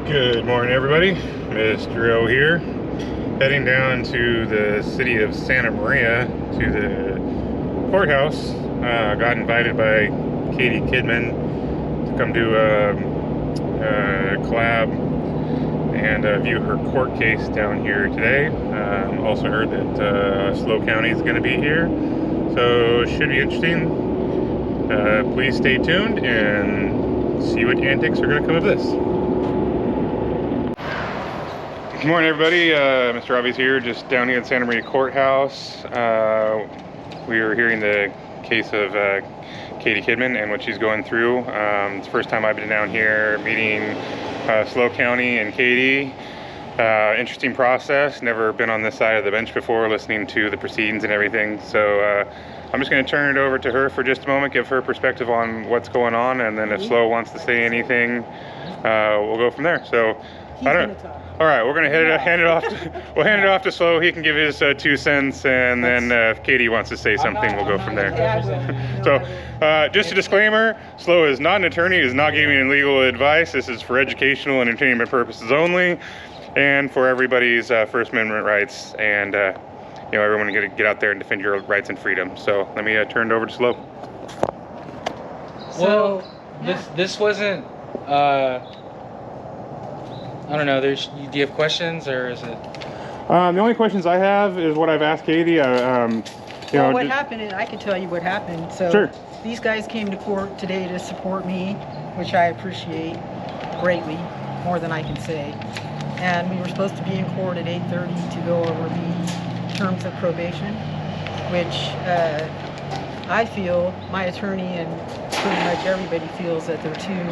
Good morning, everybody. Mr. O here, heading down to the city of Santa Maria to the courthouse. Got invited by Katie Kidman to come do a collab and view her court case down here today. Also heard that SLO County is going to be here, so it should be interesting. Please stay tuned and see what antics are going to come of this. Good morning, everybody. Mr. Robbie's here, just down here at Santa Maria Courthouse. We are hearing the case of Katie Kidman and what she's going through. It's the first time I've been down here meeting SLO County and Katie. Interesting process. Never been on this side of the bench before, listening to the proceedings and everything. So I'm just going to turn it over to her for just a moment, give her perspective on what's going on, and then if SLO wants to say anything, we'll go from there. So I don't. All right, we're gonna hand it off. We'll hand it off to SLO. He can give his 2 cents, and then if Katie wants to say something, we'll go from there. So, just a disclaimer: SLO is not an attorney. Is not giving any legal advice. This is for educational and entertainment purposes only, and for everybody's First Amendment rights. And everyone can get out there and defend your rights and freedom. So, let me turn it over to SLO. Well, this wasn't. I don't know. Do you have questions, or is it? The only questions I have is what I've asked Katie. Well, what happened, and I can tell you what happened. So sure. These guys came to court today to support me, which I appreciate greatly, more than I can say. And we were supposed to be in court at 8:30 to go over the terms of probation, which I feel, my attorney and pretty much everybody feels that they're too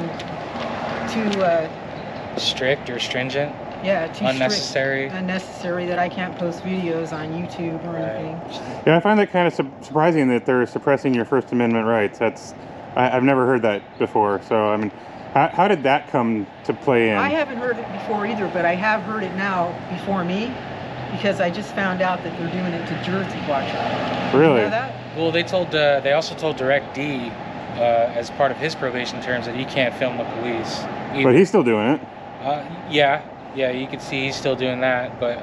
strict or stringent? Yeah, too unnecessary. Unnecessary, that I can't post videos on YouTube or anything. Yeah, I find that kind of surprising that they're suppressing your First Amendment rights. I've never heard that before. So, I mean, how did that come to play in? I haven't heard it before either, but I have heard it now before me, because I just found out that they're doing it to Jersey Watcher. Really? You know that? Well, they also told Direct D, as part of his probation terms, that he can't film the police. But he's still doing it. Yeah, you can see he's still doing that, but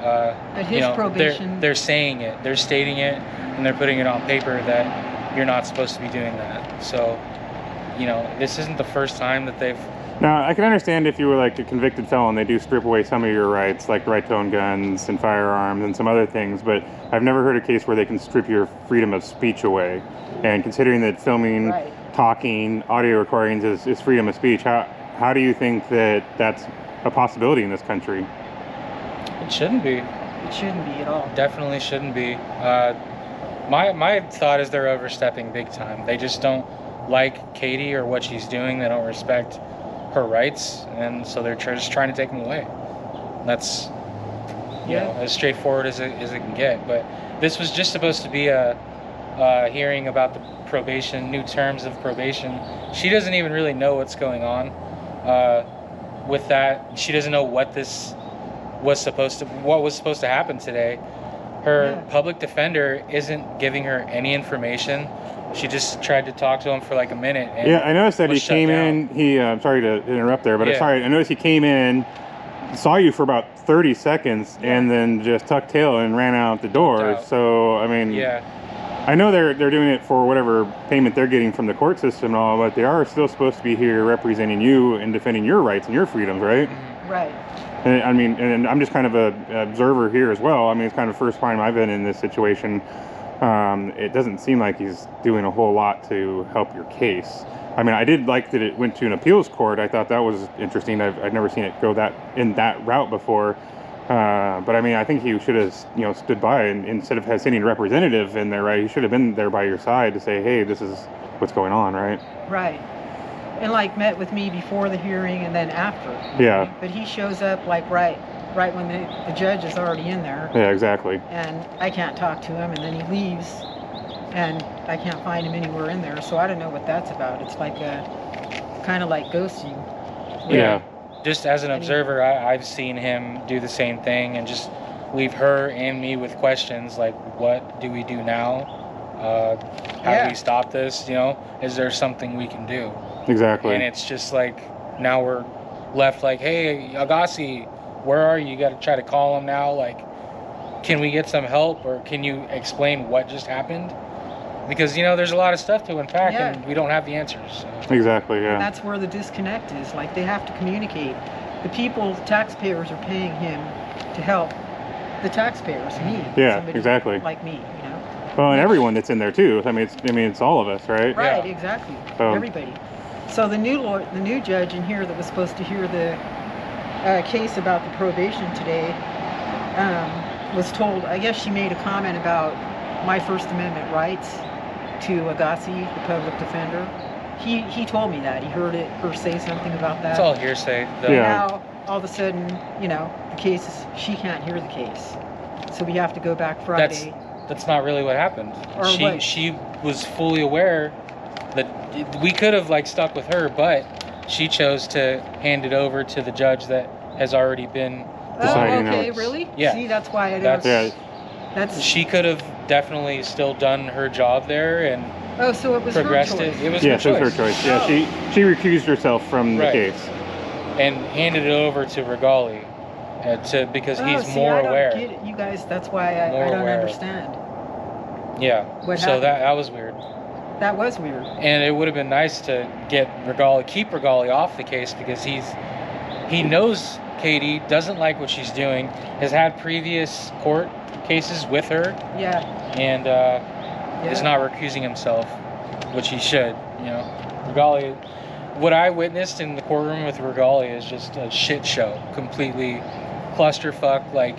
his probation, they're saying it, they're stating it, and they're putting it on paper that you're not supposed to be doing that. So, this isn't the first time that they've. Now, I can understand if you were like a convicted felon, they do strip away some of your rights, like the right to own guns and firearms and some other things, but I've never heard a case where they can strip your freedom of speech away. And considering that filming, right, talking, audio recordings is freedom of speech, how do you think that that's a possibility in this country? It shouldn't be. It shouldn't be at all. Definitely shouldn't be. My thought is they're overstepping big time. They just don't like Katie or what she's doing. They don't respect her rights, and so they're just trying to take them away. That's as straightforward as it can get. But this was just supposed to be a hearing about the probation, new terms of probation. She doesn't even really know what's going on. With that, she doesn't know what was supposed to happen today. Her public defender isn't giving her any information. She just tried to talk to him for like a minute. And I noticed that he came in. I'm sorry to interrupt there, but I noticed he came in, saw you for about 30 seconds, and then just tucked tail and ran out the door. So I mean, I know they're doing it for whatever payment they're getting from the court system and all, but they are still supposed to be here representing you and defending your rights and your freedoms, right? Right. And I mean, and I'm just kind of an observer here as well. I mean, it's kind of the first time I've been in this situation. It doesn't seem like he's doing a whole lot to help your case. I mean, I did like that it went to an appeals court. I thought that was interesting. I've never seen it go in that route before. But I mean, I think he should have, stood by, and instead of sending a representative in there, right? He should have been there by your side to say, hey, this is what's going on, right? Right. And met with me before the hearing and then after. Yeah. But he shows up right when the judge is already in there. Yeah, exactly. And I can't talk to him, and then he leaves, and I can't find him anywhere in there. So I don't know what that's about. It's like kind of like ghosting. Yeah. Just as an observer, I've seen him do the same thing and just leave her and me with questions like, what do we do now? How do we stop this? Is there something we can do? Exactly. And it's just like, now we're left like, hey, Agassi, where are you? You got to try to call him now. Like, can we get some help, or can you explain what just happened? Because, you know, there's a lot of stuff to unpack, Yeah. and we don't have the answers. So. Exactly, yeah. And that's where the disconnect is. Like, they have to communicate. The people, taxpayers, are paying him to help the taxpayers, me. Yeah, somebody exactly. Like me, you know. Well, and everyone that's in there too. I mean, it's all of us, right? Right, Yeah. exactly. So- Everybody. So the new judge in here that was supposed to hear the case about the probation today was told. I guess she made a comment about my First Amendment rights to Agassi, the public defender. He told me that. He heard her say something about that. It's all hearsay. Though. Yeah. Now, all of a sudden, you know, the case is, she can't hear the case. So we have to go back Friday. That's not really what happened. Or what? She was fully aware that we could have like stuck with her, but she chose to hand it over to the judge that has already been. Deciding okay, notes. really? Yeah. See, that's why I That's- never... Yeah. That's... She could have definitely still done her job there and Oh, so it was her progressed choice. it. It was Yes, her it was choice. her choice. Yeah, Oh. she recused herself from the Right. case. And handed it over to Regali because Oh, he's see, more I don't aware. get it. You guys, that's why I More don't aware. understand. Yeah. What So happened? that was weird. That was weird. And it would have been nice to keep Regali off the case because he knows Katie, doesn't like what she's doing, has had previous court cases with her, Yeah. and is not recusing himself, which he should. You know, Regali. What I witnessed in the courtroom with Regali is just a shit show, completely clusterfuck. Like,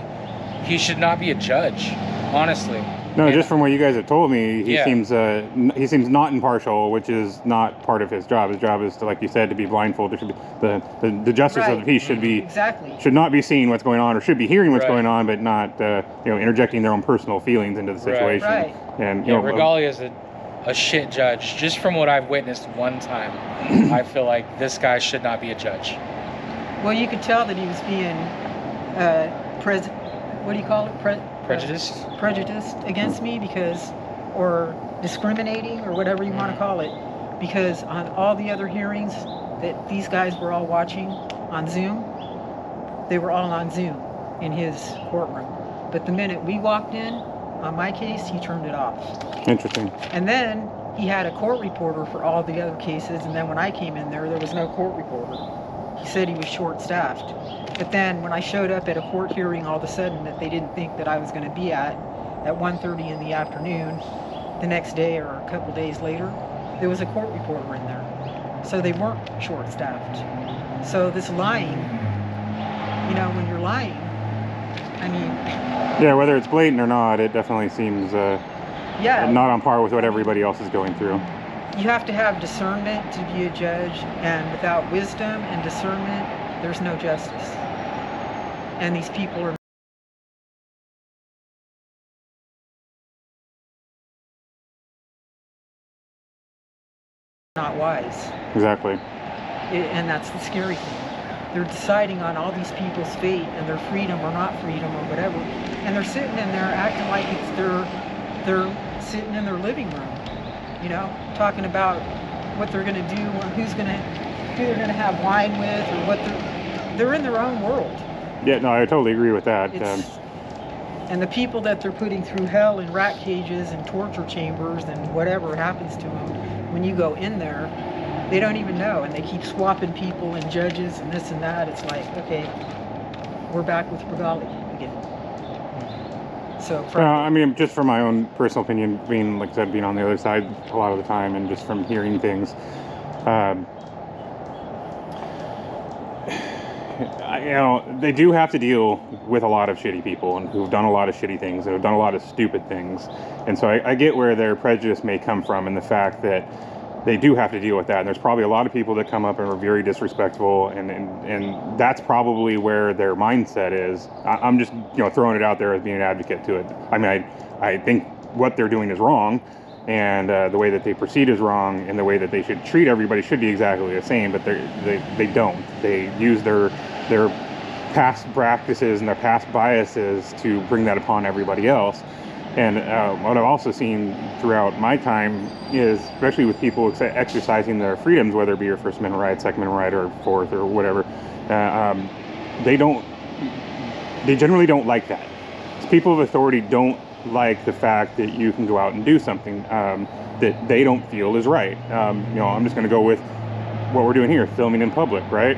he should not be a judge, honestly. No, And- just from what you guys have told me, he Yeah. seems not impartial, which is not part of his job. His job is to, like you said, to be blindfolded. Should be, the justice of the Right. peace should be Exactly. should not be seeing what's going on, or should be hearing what's Right. going on, but not interjecting their own personal feelings into the Right. situation. Right. And Yeah, Regali is a shit judge. Just from what I've witnessed one time, I feel like this guy should not be a judge. Well, you could tell that he was being, what do you call it? Prejudiced? Prejudiced against me or discriminating, or whatever you want to call it, because on all the other hearings that these guys were all watching on Zoom, they were all on Zoom in his courtroom. But the minute we walked in on my case, he turned it off. Interesting. And then he had a court reporter for all the other cases, and then when I came in there was no court reporter. He said he was short-staffed. But then when I showed up at a court hearing all of a sudden that they didn't think that I was going to be at 1:30 in the afternoon the next day or a couple days later, there was a court reporter in there. So they weren't short-staffed. So this lying, you know, when you're lying, I mean, Yeah, whether it's blatant or not, it definitely seems yeah. not on par with what everybody else is going through. You have to have discernment to be a judge, and without wisdom and discernment, there's no justice. And these people are not wise. Exactly. And that's the scary thing. They're deciding on all these people's fate and their freedom or not freedom or whatever. And they're sitting in there acting like they're sitting in their living room, you know, talking about what they're going to do, or who they're going to have wine with, or what they're in their own world. Yeah, no, I totally agree with that. And the people that they're putting through hell in rat cages and torture chambers and whatever happens to them, when you go in there, they don't even know, and they keep swapping people and judges and this and that. It's like, okay, we're back with Regali again. So, I mean, just from my own personal opinion, being, like I said, being on the other side a lot of the time, and just from hearing things, they do have to deal with a lot of shitty people and who've done a lot of shitty things and have done a lot of stupid things. And so I get where their prejudice may come from, and the fact that they do have to deal with that. And there's probably a lot of people that come up and are very disrespectful, and that's probably where their mindset is. I'm just throwing it out there as being an advocate to it. I mean, I think what they're doing is wrong, and the way that they proceed is wrong, and the way that they should treat everybody should be exactly the same, but they don't. They use their past practices and their past biases to bring that upon everybody else. And what I've also seen throughout my time is, especially with people exercising their freedoms, whether it be your First Amendment right, Second Amendment right, or Fourth, or whatever, They generally don't like that. People of authority don't like the fact that you can go out and do something that they don't feel is right. I'm just going to go with what we're doing here, filming in public, right?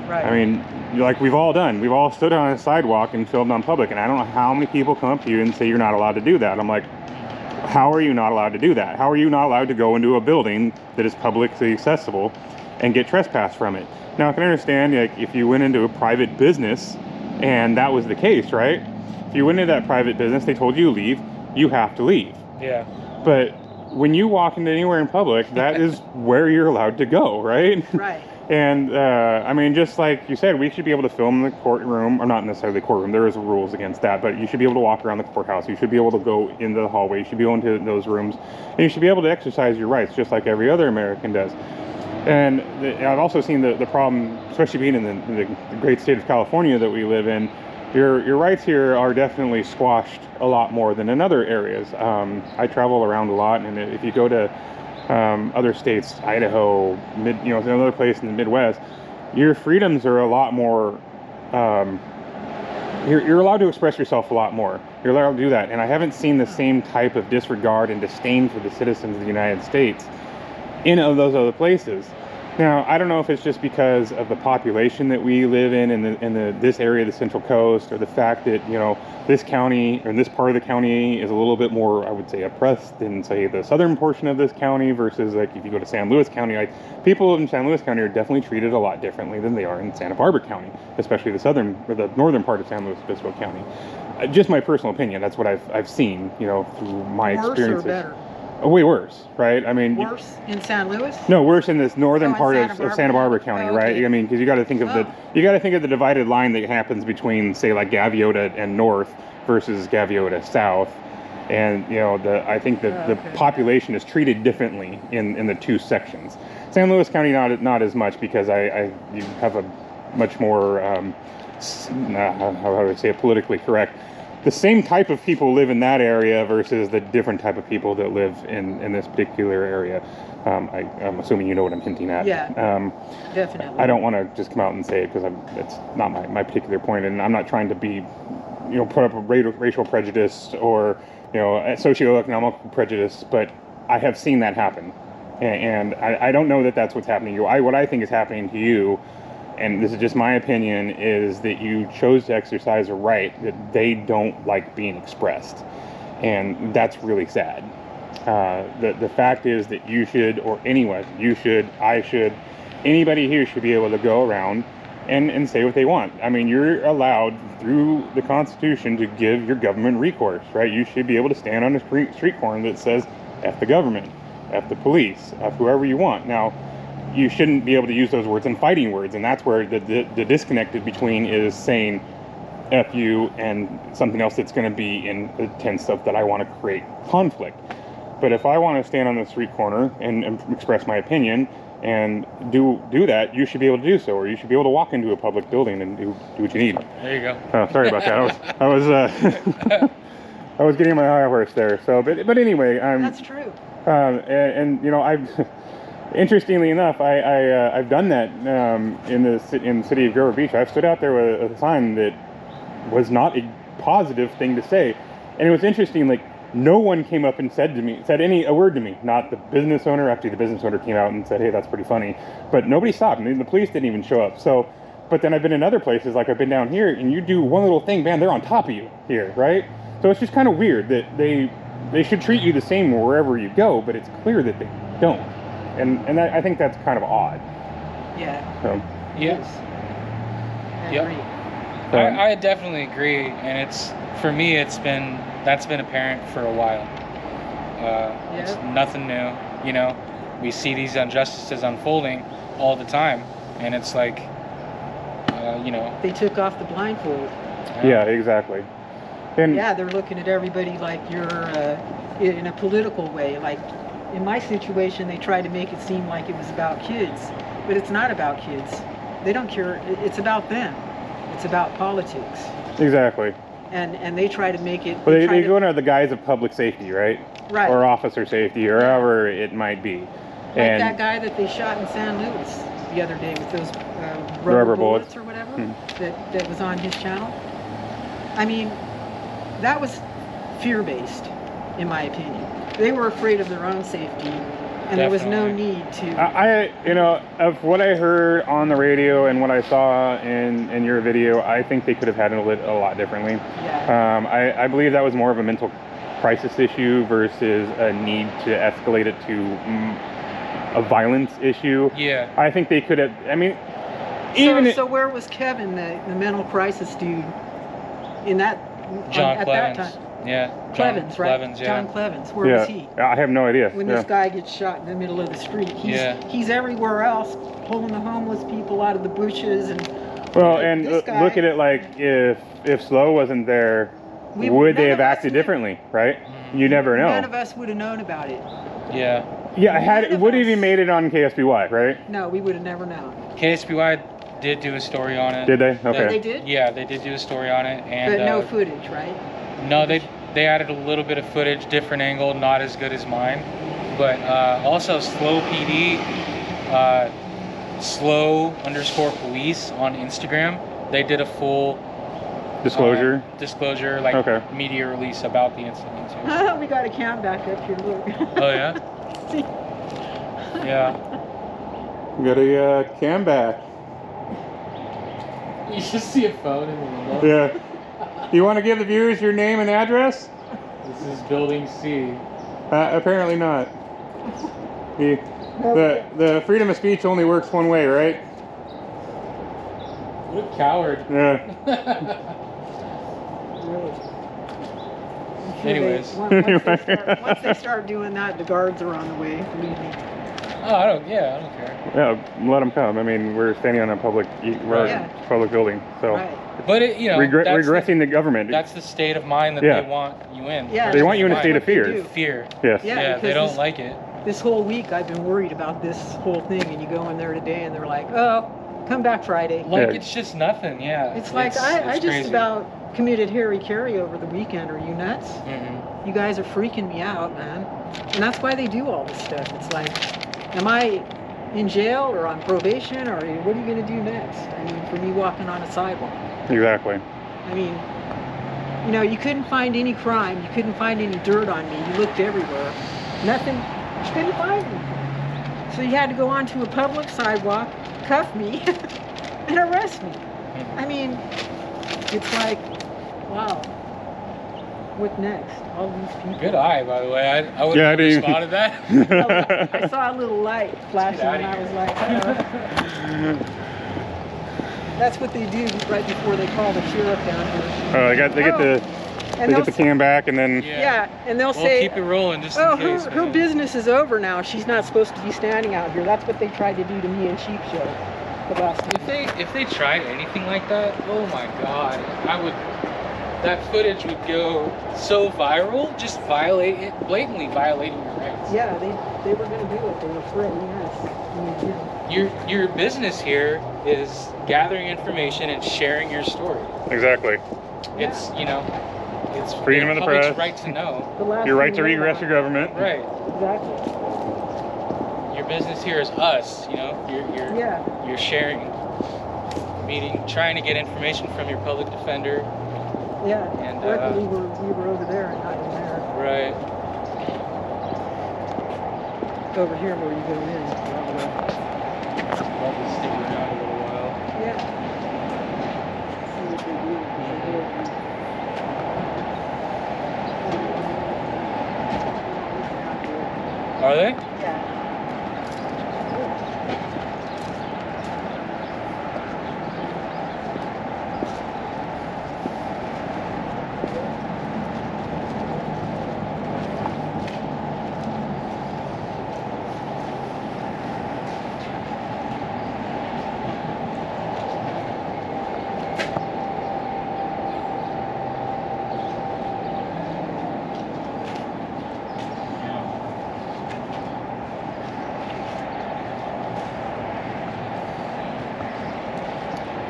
Right. I mean, like we've all done. We've all stood on a sidewalk and filmed on public, and I don't know how many people come up to you and say you're not allowed to do that. I'm like, how are you not allowed to do that? How are you not allowed to go into a building that is publicly accessible and get trespassed from it? Now, I can understand, like, if you went into a private business and that was the case, right? If you went into that private business, they told you to leave, you have to leave. Yeah. But when you walk into anywhere in public, that is where you're allowed to go, right? Right. And, I mean, just like you said, we should be able to film in the courtroom, or not necessarily the courtroom, there is rules against that, but you should be able to walk around the courthouse, you should be able to go into the hallway, you should be able to those rooms, and you should be able to exercise your rights just like every other American does. And I've also seen the problem, especially being in the great state of California that we live in, your rights here are definitely squashed a lot more than in other areas. I travel around a lot, and if you go to other states, Idaho, another place in the Midwest, your freedoms are a lot more, you're allowed to express yourself a lot more. You're allowed to do that. And I haven't seen the same type of disregard and disdain for the citizens of the United States in those other places. Now, I don't know if it's just because of the population that we live in this area of the Central Coast, or the fact that, this county, or this part of the county is a little bit more, I would say, oppressed than, say, the southern portion of this county versus, like, if you go to San Luis County, like, people in San Luis County are definitely treated a lot differently than they are in Santa Barbara County, especially the northern part of San Luis Obispo County. Just my personal opinion, that's what I've seen, through my experiences. Worse or better? Way worse, right? I mean, worse in San Luis? No, worse in this northern part of Santa Barbara County, Oh, right? okay. I mean, because you got to think of the divided line that happens between, say, like Gaviota and north versus Gaviota south, and I think that the population is treated differently in the two sections. San Luis County not as much, because you have a much more how do I say it, politically correct. The same type of people live in that area versus the different type of people that live in this particular area. I'm assuming you know what I'm hinting at. Yeah, definitely. I don't want to just come out and say it, because it's not my particular point, and I'm not trying to be, put up a racial prejudice or, a socioeconomic prejudice, but I have seen that happen, and I don't know that that's what's happening to you. What I think is happening to you, and this is just my opinion, is that you chose to exercise a right that they don't like being expressed. And that's really sad. The fact is that you should, or anyone, I should, anybody here should be able to go around and say what they want. I mean, you're allowed through the Constitution to give your government recourse, right? You should be able to stand on a street corner that says, F the government, F the police, F whoever you want. Now, you shouldn't be able to use those words in fighting words, and that's where the disconnect between is saying F you and something else that's going to be in the tense stuff that I want to create conflict. But if I want to stand on the street corner and express my opinion and do that, you should be able to do so, or you should be able to walk into a public building and do what you need. There you go. Oh, sorry about that. I was getting my high horse there. So, but anyway, That's true. I've interestingly enough, I've done that in the city of Grover Beach. I've stood out there with a sign that was not a positive thing to say, and it was interesting. Like, no one came up and said a word to me. Not the business owner. Actually, the business owner came out and said, "Hey, that's pretty funny," but nobody stopped. I mean, the police didn't even show up. So, but then I've been in other places, like I've been down here, and you do one little thing, man, they're on top of you here, right? So it's just kind of weird that they should treat you the same wherever you go, but it's clear that they don't. And I think that's kind of odd. Yeah. So, Yes. I Yep. agree. I definitely agree, and for me that's been apparent for a while. It's nothing new, we see these injustices unfolding all the time, and it's like, They took off the blindfold. yeah, exactly. And Yeah, they're looking at everybody like you're in a political way. Like, in my situation, they tried to make it seem like it was about kids, but it's not about kids. They don't care. It's about them. It's about politics. exactly. And they try to make it. Well, they try go to, under the guise of public safety, right? Right. Or officer safety, or however it might be. like that guy that they shot in San Luis the other day with those rubber Rubber bullets bullets. or whatever. that was on his channel. I mean, that was fear-based, in my opinion. They were afraid of their own safety, and there was no need to. You know, of what I heard on the radio and what I saw in your video, I think they could have handled it a lot differently. Yeah. I believe that was more of a mental crisis issue versus a need to escalate it to a violence issue. Yeah. I think they could have, I mean, So where was Kevin, the mental crisis dude, in that, at that time? Yeah. Clevens, right? Clevens, yeah. John Clevens. Where was he? I have no idea. When this guy gets shot in the middle of the street, he's everywhere else, pulling the homeless people out of the bushes and. Well, and look at it like if SLO wasn't there, would they have acted differently, right? You never know. None of us would have known about it. Yeah. Yeah, it would have even made it on KSBY, right? No, we would have never known. KSBY did do a story on it. Did they? Okay. They did? Yeah, they did do a story on it, and but no footage, right? No, they added a little bit of footage, different angle, not as good as mine. But also SLO PD, SLO_police on Instagram. They did a full disclosure, like media release about the incident too. We got a cam back up here. Look. Oh yeah. See? Yeah. We got a cam back. You just see a phone in the window. Yeah. You want to give the viewers your name and address? This is Building C. Apparently not. The freedom of speech only works one way, right? What a coward. Yeah. Anyways. Once they start doing that, the guards are on the way. Believe me. Oh, I don't care. Yeah, let them come. I mean, we're standing on a public building, so. Right. But it, you know, regressing the government. That's the state of mind that they want you in. Yeah, they want you in a state of fear. Fear. Yes. Yeah, they don't like it. This whole week, I've been worried about this whole thing, and you go in there today, and they're like, "Oh, come back Friday." Like it's just nothing. Yeah. It's like I just crazy. About committed Harry Carey over the weekend. Are you nuts? Mm-hmm. You guys are freaking me out, man. And that's why they do all this stuff. It's like, am I in jail or on probation, or what are you going to do next? I mean, for me walking on a sidewalk. Exactly. I mean, you know, you couldn't find any crime. You couldn't find any dirt on me. You looked everywhere. Nothing. You couldn't find me. So you had to go onto a public sidewalk, cuff me, and arrest me. I mean, it's like, wow. What next? All these people. Good eye, by the way. I wouldn't have responded that. I saw a little light flashing, and I was like, that's what they do right before they call the sheriff down here. Oh, they get the cam back, and then and they'll say, keep it rolling just in case. Her business is over now. She's not supposed to be standing out here. That's what they tried to do to me in Sheep Show the last time. If they tried anything like that, oh my God, that footage would go so viral, just blatantly violating your rights. Yeah, they were going to do it. They were threatening us. Your business here is gathering information and sharing your story. Exactly. It's, you know, it's freedom of the press. Right to know. Your right to regress your government. Right. Exactly. Your business here is us. You know, you're sharing, trying to get information from your public defender. Yeah. And luckily we were over there and not in there. Right. Over here where you go in. I'll just stick around a little while. Yeah. See what they do. Are they? Yeah.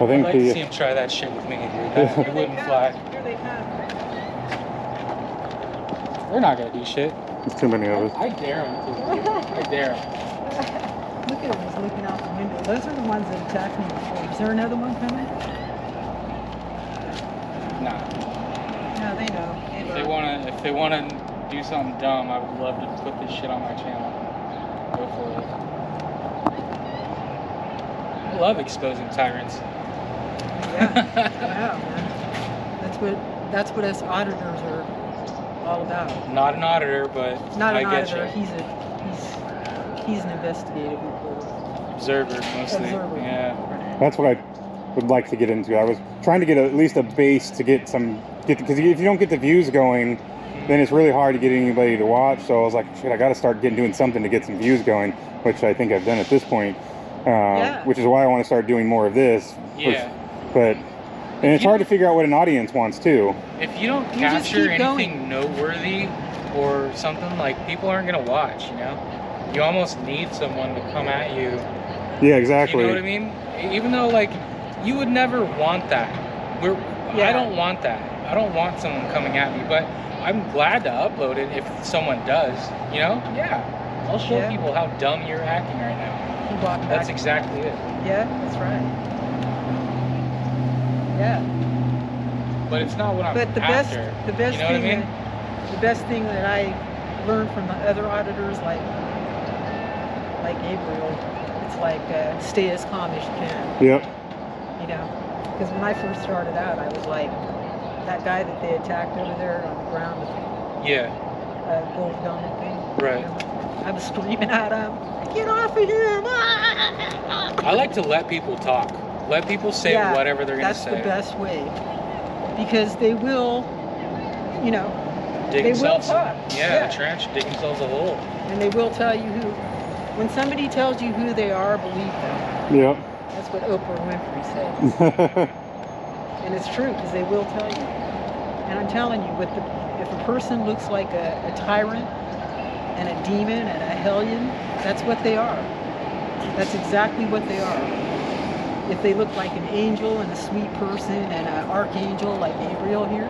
I'd like to see him try that shit with me, dude. It wouldn't fly. Here they come. They're not gonna do shit. There's too many of us. I dare them to. I dare them. Look look at him. He's looking out the window. Those are the ones that attacked me before. Is there another one coming? Nah. No, they know. If they wanna do something dumb, I would love to put this shit on my channel. Go for it. I love exposing tyrants. Yeah, wow, man. That's what us auditors are all about. Not an auditor, but Not I an get auditor. you. He's an investigative reporter. Observer, mostly. Observer. Yeah. That's what I would like to get into. I was trying to get at least a base to get because if you don't get the views going, then it's really hard to get anybody to watch. So I was like, shit, I got to start doing something to get some views going, which I think I've done at this point. Yeah. Which is why I want to start doing more of this. Yeah. And it's hard to figure out what an audience wants too. If you don't You just capture keep anything noteworthy or something, like, people aren't gonna watch, you know? You almost need someone to come at you. Yeah, exactly. You know what I mean? Even though, like, you would never want that. I don't want that. I don't want someone coming at me, but I'm glad to upload it if someone does, you know? Yeah. I'll show people how dumb you're acting right now. That's exactly it. Yeah, that's right. Yeah. But it's not what I'm But the after. best You know what I thing mean? the best thing that I learned from the other auditors, like Gabriel, it's like stay as calm as you can. Yep. You know, because when I first started out, I was like that guy that they attacked over there on the ground with Yeah. gold helmet thing. Right. You know? I was screaming at him, "Get off of him!" I like to let people talk. Let people say whatever they're going to say. That's the best way. Because they will, you know, Dig they will themselves, talk. a trench, dig themselves a hole. And they will tell you who. When somebody tells you who they are, believe them. Yep. That's what Oprah Winfrey said. And it's true, because they will tell you. And I'm telling you, if a person looks like a tyrant and a demon and a hellion, that's what they are. That's exactly what they are. If they look like an angel and a sweet person and an archangel like Gabriel here,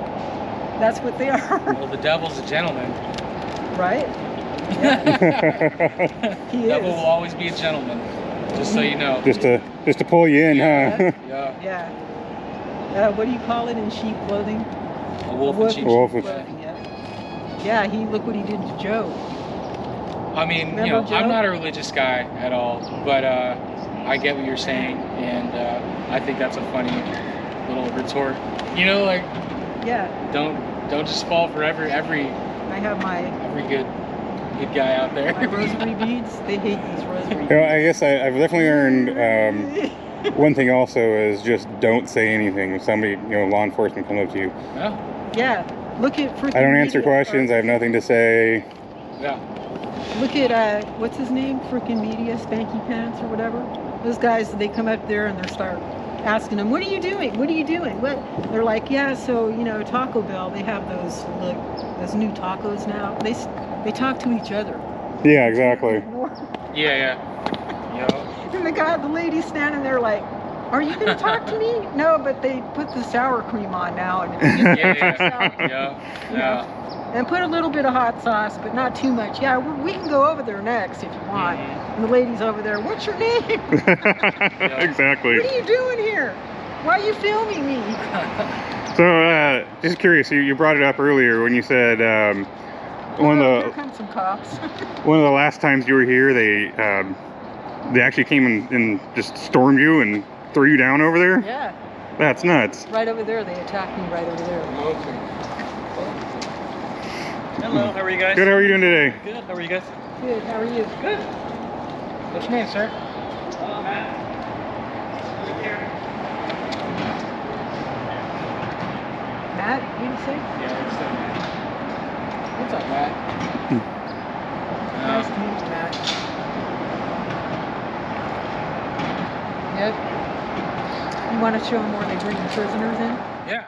that's what they are. Well, the devil's a gentleman. Right? Yeah. He The devil is. will always be a gentleman, just so you know. Just to pull you in, huh? Yeah. Yeah. What do you call it in sheep clothing? A wolf in sheep's Wolf in clothing. Yeah. Look what he did to Job. I mean, Remember you know, Job? I'm not a religious guy at all, but I get what you're saying, and I think that's a funny little retort. You know, like, Yeah. don't just fall for every I have my good guy out there. rosary beads. They hate these rosary beads. I guess I've definitely learned one thing also is just don't say anything if somebody, law enforcement comes up to you. Yeah. Yeah. Look at freaking I don't answer media questions. I have nothing to say. Yeah. Look at what's his name? Freaking media, Spanky Pants or whatever. Those guys, they come up there and they start asking them, "What are you doing? What are you doing?" What? They're like, "Yeah, so Taco Bell, they have those new tacos now. They talk to each other." Yeah, exactly. Yeah. And the lady's standing there like, "Are you gonna talk to me?" No, but they put the sour cream on now, and Yeah. and put a little bit of hot sauce, but not too much. Yeah, we can go over there next if you want. And the lady's over there. "What's your name? Exactly. What are you doing here? Why are you filming me?" So, just curious, you brought it up earlier when you said Here come some cops. one of the last times you were here, they actually came and just stormed you and threw you down over there? Yeah, That's nuts. right over there. They attacked me right over there. Hello, how are you guys? Good, how are you doing today? Good, how are you guys? Good. How are you? Good. What's your name, sir? Matt. Matt, what did you say? Yeah, what's up, Matt? Nice to meet you, Matt. Yep. You want to show them where they bring the prisoners in? Yeah.